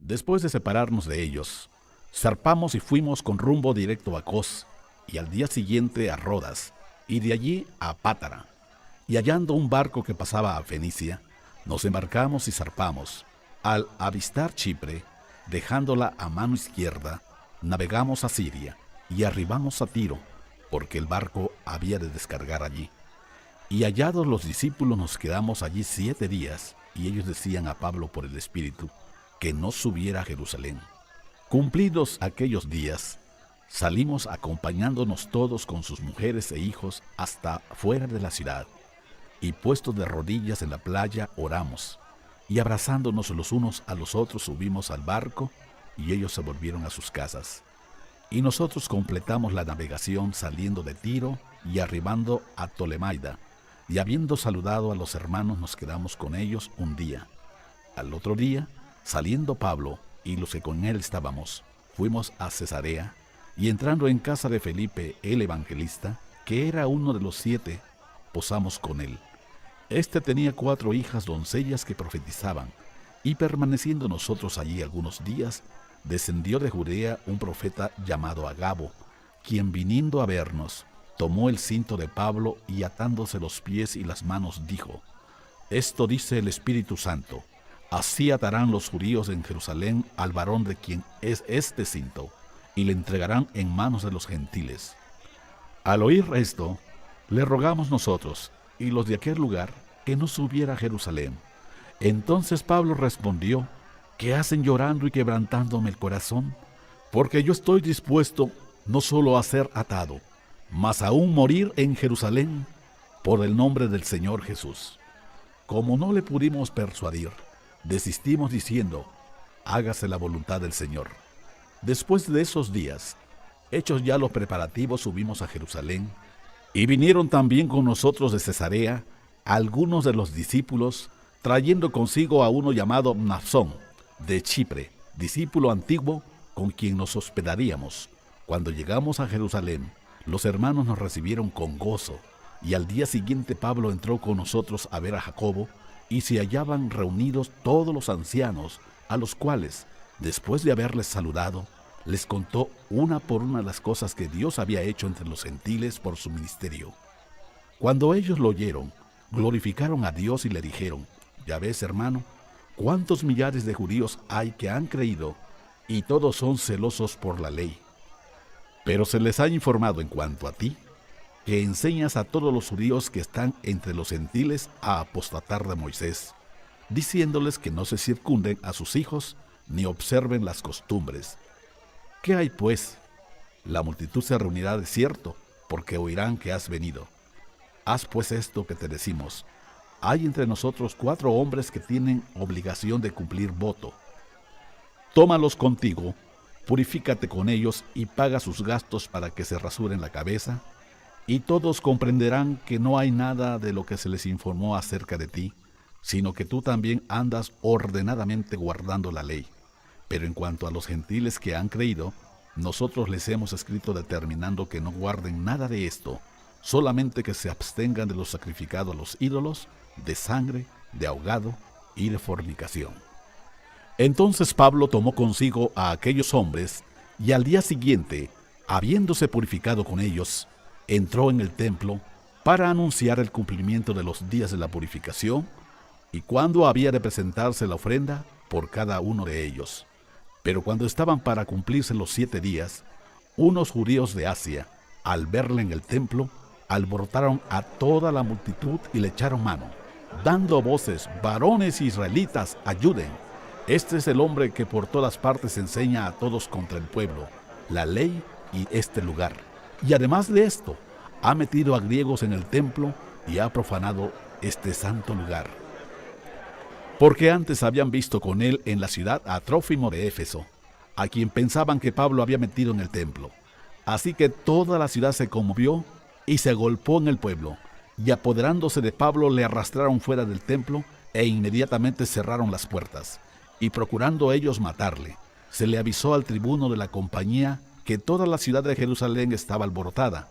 Después de separarnos de ellos, zarpamos y fuimos con rumbo directo a Cos, y al día siguiente a Rodas, y de allí a Pátara. Y hallando un barco que pasaba a Fenicia, nos embarcamos y zarpamos. Al avistar Chipre, dejándola a mano izquierda, navegamos a Siria y arribamos a Tiro, porque el barco había de descargar allí. Y hallados los discípulos nos quedamos allí 7 días, y ellos decían a Pablo por el Espíritu que no subiera a Jerusalén. Cumplidos aquellos días, salimos acompañándonos todos con sus mujeres e hijos hasta fuera de la ciudad, y puestos de rodillas en la playa oramos, y abrazándonos los unos a los otros subimos al barco, y ellos se volvieron a sus casas. Y nosotros completamos la navegación saliendo de Tiro y arribando a Tolemaida, y habiendo saludado a los hermanos nos quedamos con ellos un día. Al otro día, saliendo Pablo y los que con él estábamos, fuimos a Cesarea, y entrando en casa de Felipe el evangelista, que era uno de los 7, posamos con él. Este tenía 4 hijas doncellas que profetizaban, y permaneciendo nosotros allí algunos días, descendió de Judea un profeta llamado Agabo, quien viniendo a vernos, tomó el cinto de Pablo y atándose los pies y las manos dijo: Esto dice el Espíritu Santo, así atarán los judíos en Jerusalén al varón de quien es este cinto, y le entregarán en manos de los gentiles. Al oír esto, le rogamos nosotros y los de aquel lugar que no subiera a Jerusalén. Entonces Pablo respondió: ¿Qué hacen llorando y quebrantándome el corazón? Porque yo estoy dispuesto no solo a ser atado, mas aún morir en Jerusalén por el nombre del Señor Jesús. Como no le pudimos persuadir, desistimos diciendo: hágase la voluntad del Señor. Después de esos días, hechos ya los preparativos, subimos a Jerusalén, y vinieron también con nosotros de Cesarea algunos de los discípulos, trayendo consigo a uno llamado Mnasón, de Chipre, discípulo antiguo, con quien nos hospedaríamos. Cuando llegamos a Jerusalén, los hermanos nos recibieron con gozo, y al día siguiente Pablo entró con nosotros a ver a Jacobo, y se hallaban reunidos todos los ancianos, a los cuales, después de haberles saludado, les contó una por una las cosas que Dios había hecho entre los gentiles por su ministerio. Cuando ellos lo oyeron, glorificaron a Dios y le dijeron: ya ves, hermano, cuántos millares de judíos hay que han creído, y todos son celosos por la ley. Pero se les ha informado en cuanto a ti, que enseñas a todos los judíos que están entre los gentiles a apostatar de Moisés, diciéndoles que no se circunden a sus hijos ni observen las costumbres. ¿Qué hay pues? La multitud se reunirá de cierto, porque oirán que has venido. Haz pues esto que te decimos: hay entre nosotros 4 hombres que tienen obligación de cumplir voto. Tómalos contigo, purifícate con ellos y paga sus gastos para que se rasuren la cabeza, y todos comprenderán que no hay nada de lo que se les informó acerca de ti, sino que tú también andas ordenadamente guardando la ley. Pero en cuanto a los gentiles que han creído, nosotros les hemos escrito determinando que no guarden nada de esto, solamente que se abstengan de lo sacrificado a los ídolos, de sangre, de ahogado y de fornicación. Entonces Pablo tomó consigo a aquellos hombres, y al día siguiente, habiéndose purificado con ellos, entró en el templo para anunciar el cumplimiento de los días de la purificación, y cuándo había de presentarse la ofrenda por cada uno de ellos. Pero cuando estaban para cumplirse los 7 días, unos judíos de Asia, al verle en el templo, alborotaron a toda la multitud y le echaron mano, dando voces: varones israelitas, ayuden. Este es el hombre que por todas partes enseña a todos contra el pueblo, la ley y este lugar. Y además de esto, ha metido a griegos en el templo y ha profanado este santo lugar. Porque antes habían visto con él en la ciudad a Trófimo de Éfeso, a quien pensaban que Pablo había metido en el templo. Así que toda la ciudad se conmovió y se agolpó en el pueblo, y apoderándose de Pablo le arrastraron fuera del templo e inmediatamente cerraron las puertas. Y procurando ellos matarle, se le avisó al tribuno de la compañía que toda la ciudad de Jerusalén estaba alborotada.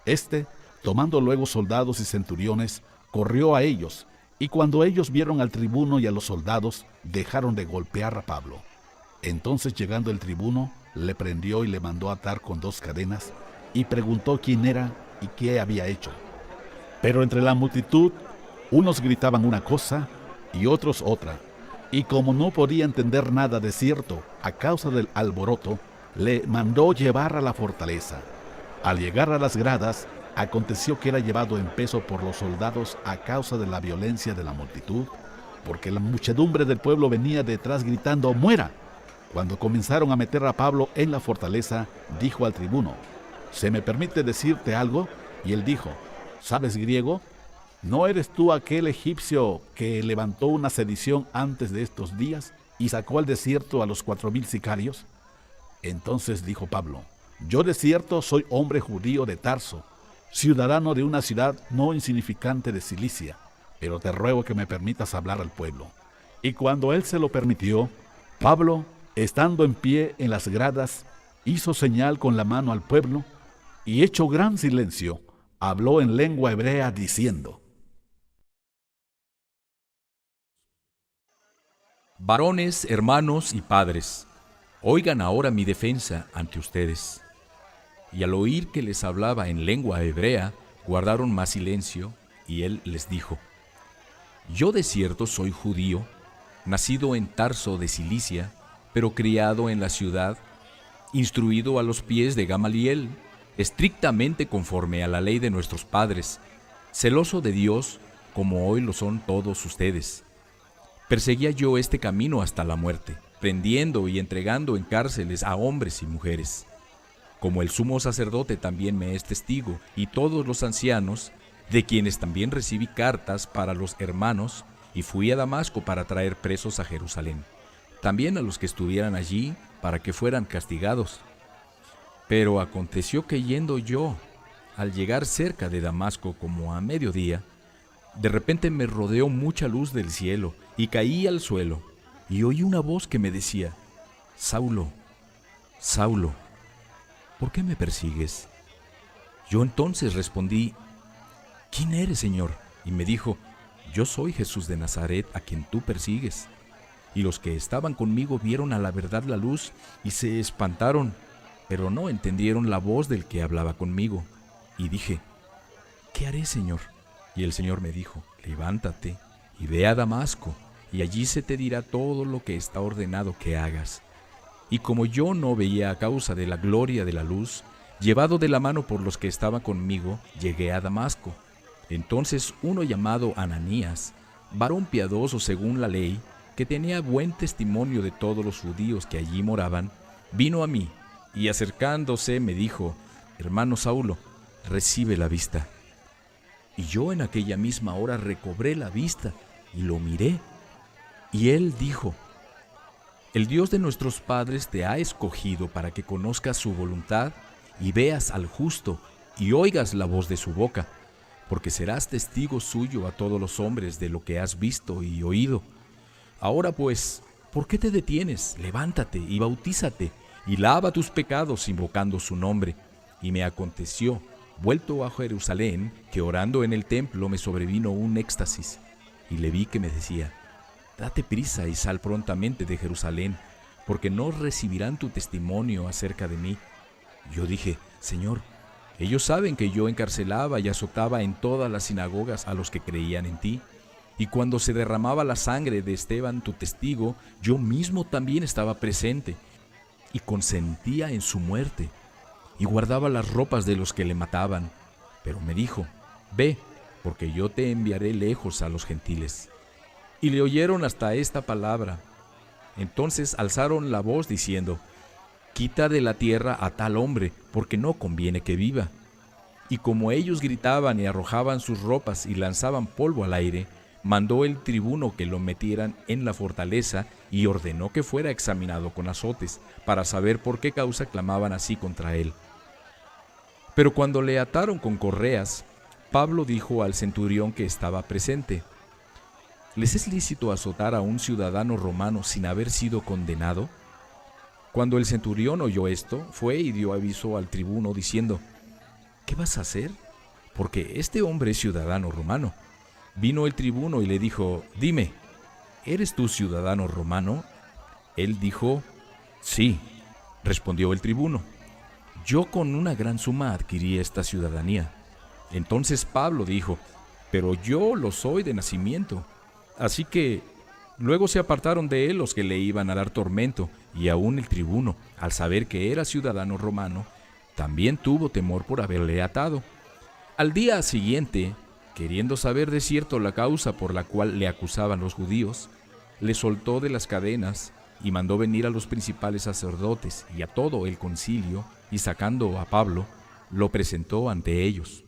Este, tomando luego soldados y centuriones, corrió a ellos, y cuando ellos vieron al tribuno y a los soldados, dejaron de golpear a Pablo. Entonces, llegando el tribuno, le prendió y le mandó atar con 2 cadenas, y preguntó quién era y qué había hecho. Pero entre la multitud, unos gritaban una cosa y otros otra, y como no podía entender nada de cierto a causa del alboroto, le mandó llevar a la fortaleza. Al llegar a las gradas, aconteció que era llevado en peso por los soldados a causa de la violencia de la multitud, porque la muchedumbre del pueblo venía detrás gritando «¡Muera!». Cuando comenzaron a meter a Pablo en la fortaleza, dijo al tribuno: «¿Se me permite decirte algo?». Y él dijo: «¿Sabes griego? ¿No eres tú aquel egipcio que levantó una sedición antes de estos días y sacó al desierto a los 4000 sicarios?». Entonces dijo Pablo: «Yo de cierto soy hombre judío de Tarso, ciudadano de una ciudad no insignificante de Cilicia, pero te ruego que me permitas hablar al pueblo». Y cuando él se lo permitió, Pablo, estando en pie en las gradas, hizo señal con la mano al pueblo, y hecho gran silencio, habló en lengua hebrea diciendo: Varones, hermanos y padres, oigan ahora mi defensa ante ustedes. Y al oír que les hablaba en lengua hebrea, guardaron más silencio, y él les dijo: Yo de cierto soy judío, nacido en Tarso de Cilicia, pero criado en la ciudad, instruido a los pies de Gamaliel, estrictamente conforme a la ley de nuestros padres, celoso de Dios, como hoy lo son todos ustedes. Perseguía yo este camino hasta la muerte, prendiendo y entregando en cárceles a hombres y mujeres. Como el sumo sacerdote también me es testigo, y todos los ancianos, de quienes también recibí cartas para los hermanos, y fui a Damasco para traer presos a Jerusalén, también a los que estuvieran allí, para que fueran castigados. Pero aconteció que yendo yo, al llegar cerca de Damasco como a mediodía, de repente me rodeó mucha luz del cielo, y caí al suelo, y oí una voz que me decía: Saulo, Saulo, ¿por qué me persigues? Yo entonces respondí: ¿Quién eres, Señor? Y me dijo: Yo soy Jesús de Nazaret, a quien tú persigues. Y los que estaban conmigo vieron a la verdad la luz y se espantaron, pero no entendieron la voz del que hablaba conmigo. Y dije: ¿Qué haré, Señor? Y el Señor me dijo: Levántate y ve a Damasco, y allí se te dirá todo lo que está ordenado que hagas. Y como yo no veía a causa de la gloria de la luz, llevado de la mano por los que estaban conmigo, llegué a Damasco. Entonces uno llamado Ananías, varón piadoso según la ley, que tenía buen testimonio de todos los judíos que allí moraban, vino a mí, y acercándose me dijo: Hermano Saulo, recibe la vista. Y yo en aquella misma hora recobré la vista, y lo miré. Y él dijo: El Dios de nuestros padres te ha escogido para que conozcas su voluntad, y veas al justo, y oigas la voz de su boca, porque serás testigo suyo a todos los hombres de lo que has visto y oído. Ahora pues, ¿por qué te detienes? Levántate y bautízate, y lava tus pecados invocando su nombre. Y me aconteció, vuelto a Jerusalén, que orando en el templo me sobrevino un éxtasis, y le vi que me decía: Date prisa y sal prontamente de Jerusalén, porque no recibirán tu testimonio acerca de mí. Yo dije: Señor, ellos saben que yo encarcelaba y azotaba en todas las sinagogas a los que creían en ti. Y cuando se derramaba la sangre de Esteban, tu testigo, yo mismo también estaba presente, y consentía en su muerte, y guardaba las ropas de los que le mataban. Pero me dijo: Ve, porque yo te enviaré lejos a los gentiles. Y le oyeron hasta esta palabra. Entonces alzaron la voz diciendo: Quita de la tierra a tal hombre, porque no conviene que viva. Y como ellos gritaban y arrojaban sus ropas y lanzaban polvo al aire, mandó el tribuno que lo metieran en la fortaleza y ordenó que fuera examinado con azotes, para saber por qué causa clamaban así contra él. Pero cuando le ataron con correas, Pablo dijo al centurión que estaba presente: ¿Les es lícito azotar a un ciudadano romano sin haber sido condenado? Cuando el centurión oyó esto, fue y dio aviso al tribuno diciendo: ¿Qué vas a hacer? Porque este hombre es ciudadano romano. Vino el tribuno y le dijo: Dime, ¿eres tú ciudadano romano? Él dijo: Sí, respondió el tribuno, yo con una gran suma adquirí esta ciudadanía. Entonces Pablo dijo, pero yo lo soy de nacimiento. Así que luego se apartaron de él los que le iban a dar tormento, y aún el tribuno, al saber que era ciudadano romano, también tuvo temor por haberle atado. Al día siguiente, queriendo saber de cierto la causa por la cual le acusaban los judíos, le soltó de las cadenas y mandó venir a los principales sacerdotes y a todo el concilio, y sacando a Pablo, lo presentó ante ellos.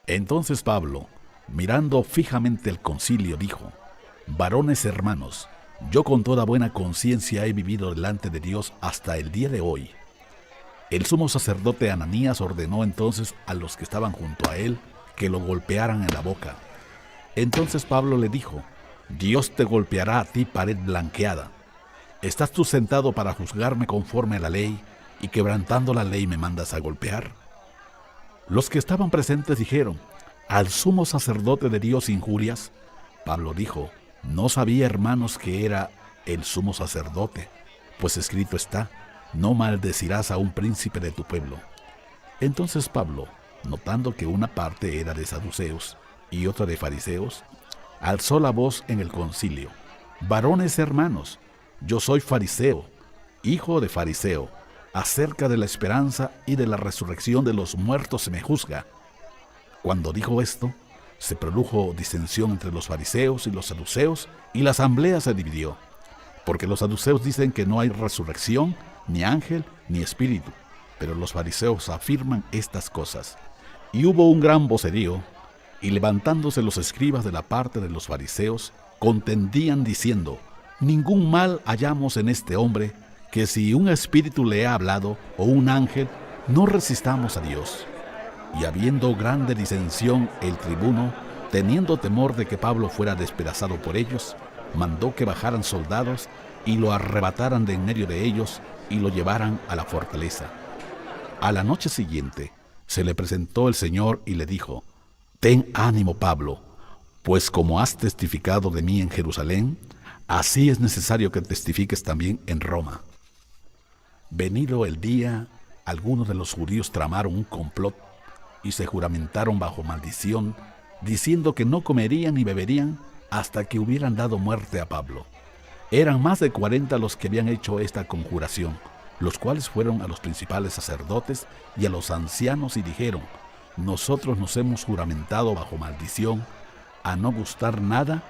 Entonces Pablo, mirando fijamente el concilio, dijo: Varones hermanos, yo con toda buena conciencia he vivido delante de Dios hasta el día de hoy. El sumo sacerdote Ananías ordenó entonces a los que estaban junto a él que lo golpearan en la boca. Entonces Pablo le dijo: Dios te golpeará a ti, pared blanqueada. ¿Estás tú sentado para juzgarme conforme a la ley, y quebrantando la ley me mandas a golpear? Los que estaban presentes dijeron: ¿Al sumo sacerdote de Dios injurias? Pablo dijo: No sabía, hermanos, que era el sumo sacerdote, pues escrito está: no maldecirás a un príncipe de tu pueblo. Entonces Pablo, notando que una parte era de saduceos y otra de fariseos, alzó la voz en el concilio: Varones hermanos, yo soy fariseo, hijo de fariseo. Acerca de la esperanza y de la resurrección de los muertos se me juzga. Cuando dijo esto, se produjo disensión entre los fariseos y los saduceos, y la asamblea se dividió, porque los saduceos dicen que no hay resurrección, ni ángel, ni espíritu, pero los fariseos afirman estas cosas. Y hubo un gran vocerío, y levantándose los escribas de la parte de los fariseos, contendían diciendo: Ningún mal hallamos en este hombre, que si un espíritu le ha hablado, o un ángel, no resistamos a Dios. Y habiendo grande disensión, el tribuno, teniendo temor de que Pablo fuera despedazado por ellos, mandó que bajaran soldados y lo arrebataran de en medio de ellos y lo llevaran a la fortaleza. A la noche siguiente se le presentó el Señor y le dijo: Ten ánimo, Pablo, pues como has testificado de mí en Jerusalén, así es necesario que testifiques también en Roma. Venido el día, algunos de los judíos tramaron un complot y se juramentaron bajo maldición, diciendo que no comerían ni beberían hasta que hubieran dado muerte a Pablo. Eran más de 40 los que habían hecho esta conjuración, los cuales fueron a los principales sacerdotes y a los ancianos y dijeron: Nosotros nos hemos juramentado bajo maldición a no gustar nada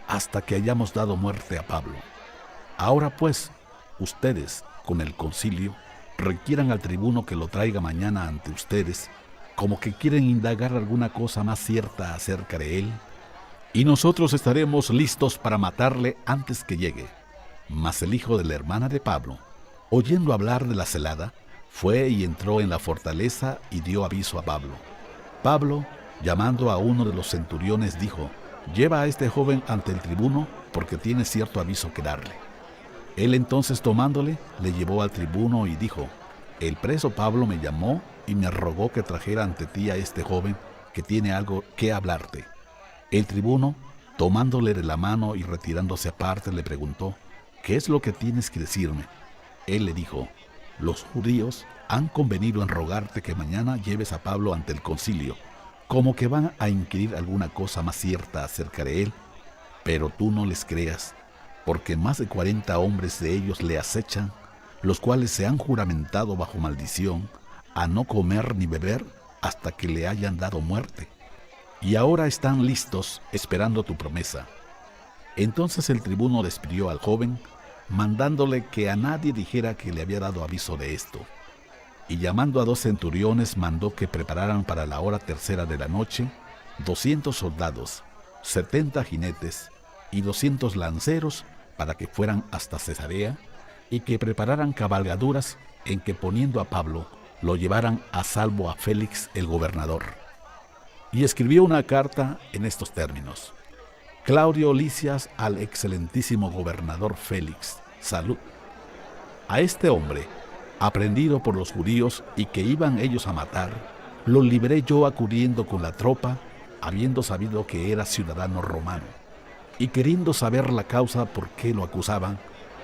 hasta que hayamos dado muerte a Pablo. Ahora pues, ustedes, con el concilio, requieran al tribuno que lo traiga mañana ante ustedes, como que quieren indagar alguna cosa más cierta acerca de él, y nosotros estaremos listos para matarle antes que llegue. Mas el hijo de la hermana de Pablo, oyendo hablar de la celada, fue y entró en la fortaleza y dio aviso a Pablo. Pablo, llamando a uno de los centuriones, dijo: Lleva a este joven ante el tribuno, porque tiene cierto aviso que darle. Él entonces, tomándole, le llevó al tribuno y dijo: El preso Pablo me llamó y me rogó que trajera ante ti a este joven, que tiene algo que hablarte. El tribuno, tomándole de la mano y retirándose aparte, le preguntó: ¿Qué es lo que tienes que decirme? Él le dijo: Los judíos han convenido en rogarte que mañana lleves a Pablo ante el concilio, como que van a inquirir alguna cosa más cierta acerca de él, pero tú no les creas, porque más de 40 hombres de ellos le acechan, los cuales se han juramentado bajo maldición a no comer ni beber hasta que le hayan dado muerte. Y ahora están listos esperando tu promesa. Entonces el tribuno despidió al joven, mandándole que a nadie dijera que le había dado aviso de esto. Y llamando a 2 centuriones, mandó que prepararan para la hora tercera de la noche 200 soldados, 70 jinetes y 200 lanceros, para que fueran hasta Cesarea, y que prepararan cabalgaduras en que, poniendo a Pablo, lo llevaran a salvo a Félix el gobernador. Y escribió una carta en estos términos: Claudio Lisias al excelentísimo gobernador Félix, salud. A este hombre, aprendido por los judíos y que iban ellos a matar, lo libré yo acudiendo con la tropa, habiendo sabido que era ciudadano romano. y queriendo saber la causa por qué lo acusaban,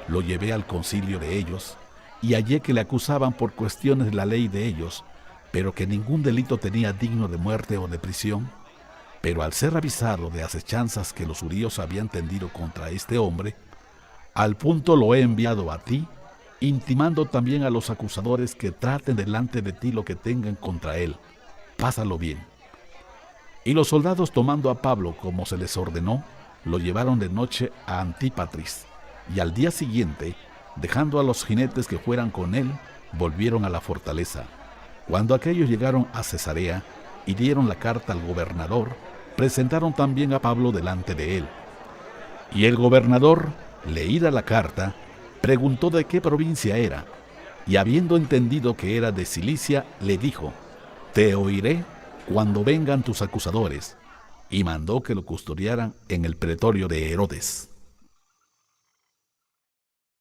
lo llevé al concilio de ellos, y hallé que le acusaban por cuestiones de la ley de ellos, pero que ningún delito tenía digno de muerte o de prisión. Pero al ser avisado de acechanzas que los judíos habían tendido contra este hombre, al punto lo he enviado a ti, intimando también a los acusadores que traten delante de ti lo que tengan contra él. Pásalo bien. Y los soldados, tomando a Pablo como se les ordenó, lo llevaron de noche a Antípatris, y al día siguiente, dejando a los jinetes que fueran con él, volvieron a la fortaleza. Cuando aquellos llegaron a Cesarea y dieron la carta al gobernador, presentaron también a Pablo delante de él. Y el gobernador, leída la carta, preguntó de qué provincia era, y habiendo entendido que era de Cilicia, le dijo: «Te oiré cuando vengan tus acusadores», y mandó que lo custodiaran en el pretorio de Herodes.